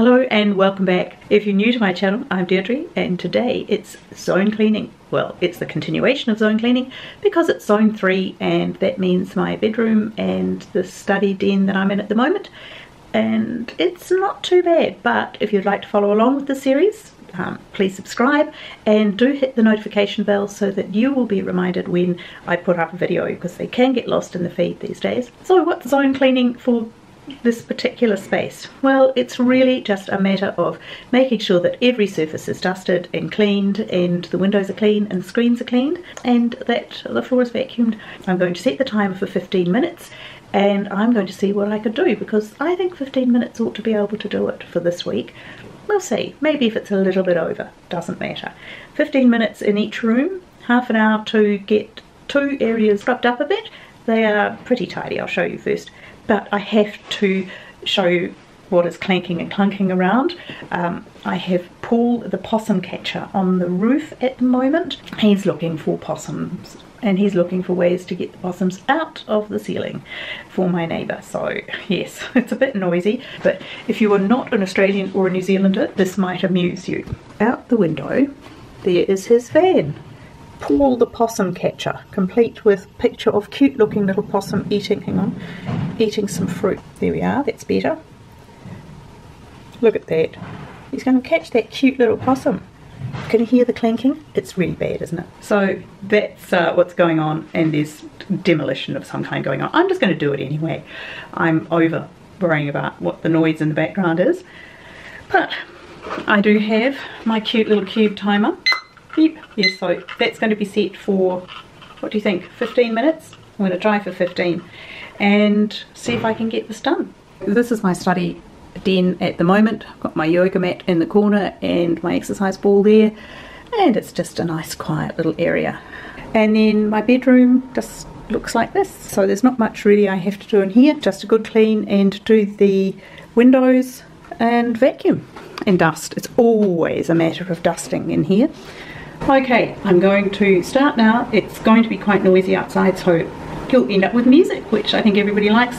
Hello and welcome back. If you're new to my channel, I'm Deirdre and today it's zone cleaning. Well, it's the continuation of zone cleaning because it's zone 3 and that means my bedroom and the study den that I'm in at the moment. And it's not too bad, but if you'd like to follow along with the series, please subscribe and do hit the notification bell so that you will be reminded when I put up a video, because they can get lost in the feed these days. So what's zone cleaning for this particular space? Well, it's really just a matter of making sure that every surface is dusted and cleaned and the windows are clean and the screens are cleaned and that the floor is vacuumed. I'm going to set the timer for 15 minutes and I'm going to see what I could do, because I think 15 minutes ought to be able to do it for this week. We'll see, maybe if it's a little bit over, doesn't matter. 15 minutes in each room, half an hour to get 2 areas scrubbed up a bit. They are pretty tidy, I'll show you first. But I have to show you what is clanking and clunking around. I have Paul the possum catcher on the roof at the moment. He's looking for possums and he's looking for ways to get the possums out of the ceiling for my neighbour. So yes, it's a bit noisy, but if you are not an Australian or a New Zealander, this might amuse you. Out the window there is his van. Paul the possum catcher, complete with picture of cute looking little possum eating, eating some fruit. There we are, that's better. Look at that. He's going to catch that cute little possum. Can you hear the clanking? It's really bad, isn't it? So that's what's going on, and there's demolition of some kind going on. I'm just going to do it anyway. I'm over worrying about what the noise in the background is. But I do have my cute little cube timer. Beep. Yes, so that's going to be set for, what do you think, 15 minutes? I'm going to try for 15 and see if I can get this done. This is my study den at the moment. I've got my yoga mat in the corner and my exercise ball there, and it's just a nice quiet little area. And then my bedroom just looks like this. So there's not much really I have to do in here, just a good clean and do the windows and vacuum and dust. It's always a matter of dusting in here. Okay, I'm going to start now. It's going to be quite noisy outside, so you'll end up with music, which I think everybody likes.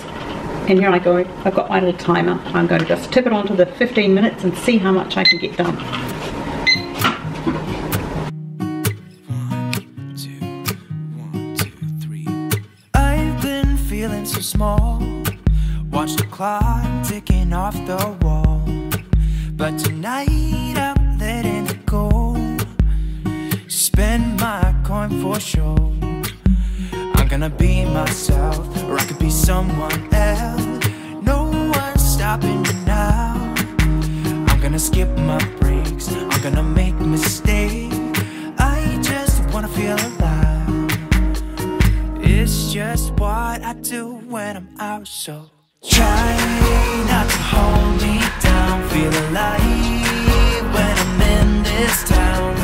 And here I go. I've got my little timer. I'm going to just tip it onto the 15 minutes and see how much I can get done. 1, 2, 3. I've been feeling so small. Watch the clock ticking off the wall. But tonight I'm letting it go. Spend my coin for sure. I'm gonna be myself, or I could be someone else. No one's stopping me now. I'm gonna skip my breaks, I'm gonna make mistakes. I just wanna feel alive. It's just what I do when I'm out, so try not to hold me down. Feel alive when I'm in this town.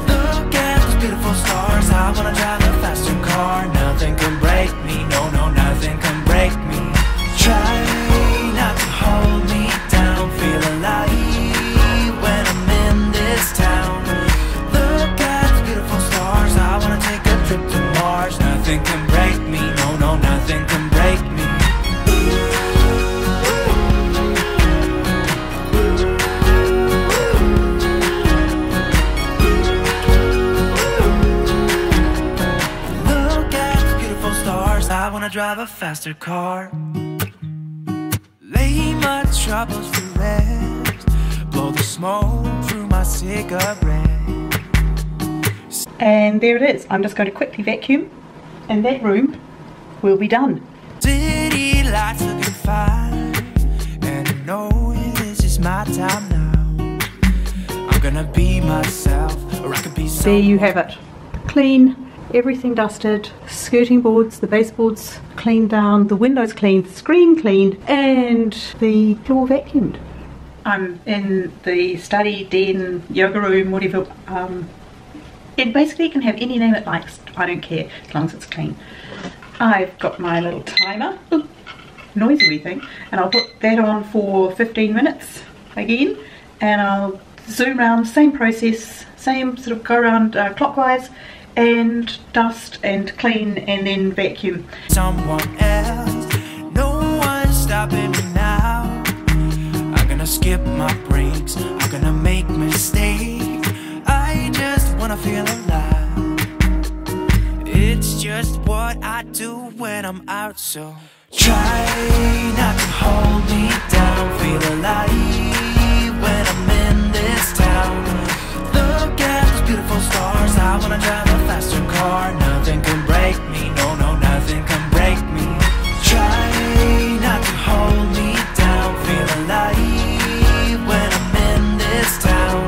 Look at those beautiful stars. I wanna drive a faster car. Nothing can break me, no, no, nothing can break me. Try not to hold me down. Feel alive when I'm in this town. Look at those beautiful stars. I wanna take a trip to Mars. Nothing can break me, no, no, nothing can break me. I wanna drive a faster car. Lay my troubles to rest. Blow the smoke through my cigarette. And there it is. I'm just going to quickly vacuum and that room will be done. City lights looking fine, and I know this is my time now. I'm gonna be myself, or I could be someone. There you have it. Clean. Everything dusted, skirting boards, the baseboards cleaned down, the windows cleaned, the screen cleaned, and the floor vacuumed. I'm in the study, den, yoga room, whatever. It basically can have any name it likes. I don't care, as long as it's clean. I've got my little timer, noisy wee thing, and I'll put that on for 15 minutes again, and I'll zoom around, same process, same sort of go around clockwise, and dust and clean and then vacuum. Someone else, no one's stopping me now. I'm gonna skip my breaks, I'm gonna make mistakes. I just wanna feel alive. It's just what I do when I'm out, so try not to hold me down. Feel alive when I'm in this town. Look at those beautiful stars. I wanna drive a faster car. Nothing can break me, no, no, nothing can break me. Try not to hold me down. Feel alive when I'm in this town.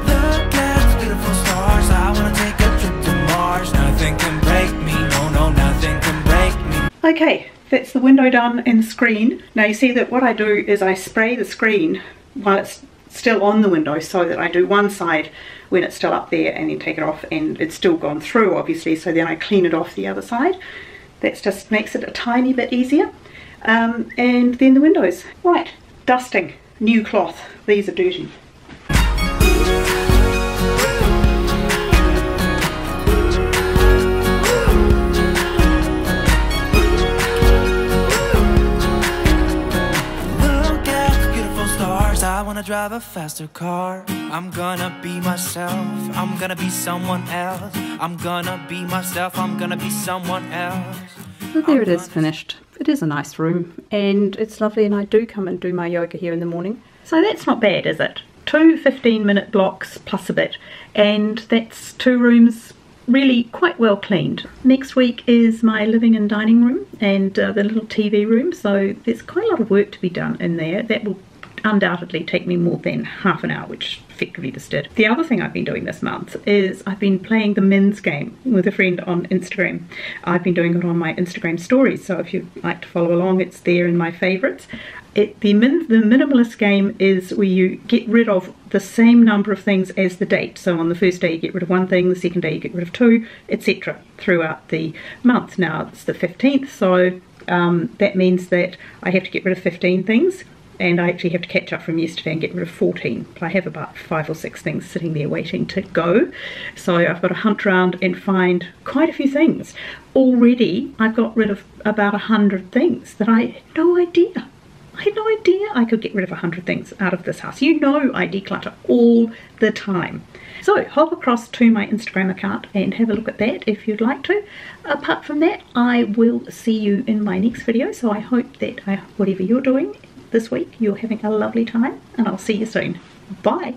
Look at those beautiful stars. I wanna take a trip to Mars. Nothing can break me, no, no, nothing can break me. Okay, that's the window done and the screen. Now you see that what I do is I spray the screen while it's still on the window, so that I do one side when it's still up there and then take it off and it's still gone through, obviously, so then I clean it off the other side. That just makes it a tiny bit easier. And then the windows. Right, dusting, new cloth. These are dirty. I wanna drive a faster car. I'm gonna be myself. I'm gonna be someone else. I'm gonna be myself. I'm gonna be someone else. Well, there it is, finished. It is a nice room and it's lovely, and I do come and do my yoga here in the morning. So that's not bad, is it? 2 15-minute blocks plus a bit, and that's 2 rooms really quite well cleaned. Next week is my living and dining room and the little TV room, so there's quite a lot of work to be done in there. That will undoubtedly take me more than half an hour, which effectively this did. The other thing I've been doing this month is I've been playing the men's game with a friend on Instagram. I've been doing it on my Instagram stories, so if you'd like to follow along, it's there in my favourites. The minimalist game is where you get rid of the same number of things as the date. So on the first day you get rid of 1 thing, the second day you get rid of 2, etc. throughout the month. Now it's the 15th, so that means that I have to get rid of 15 things. And I actually have to catch up from yesterday and get rid of 14. But I have about 5 or 6 things sitting there waiting to go. So I've got to hunt around and find quite a few things. Already I've got rid of about 100 things that I had no idea. I had no idea I could get rid of 100 things out of this house. You know I declutter all the time. So hop across to my Instagram account and have a look at that if you'd like to. Apart from that, I will see you in my next video. So I hope that whatever you're doing this week, you're having a lovely time, and I'll see you soon. Bye.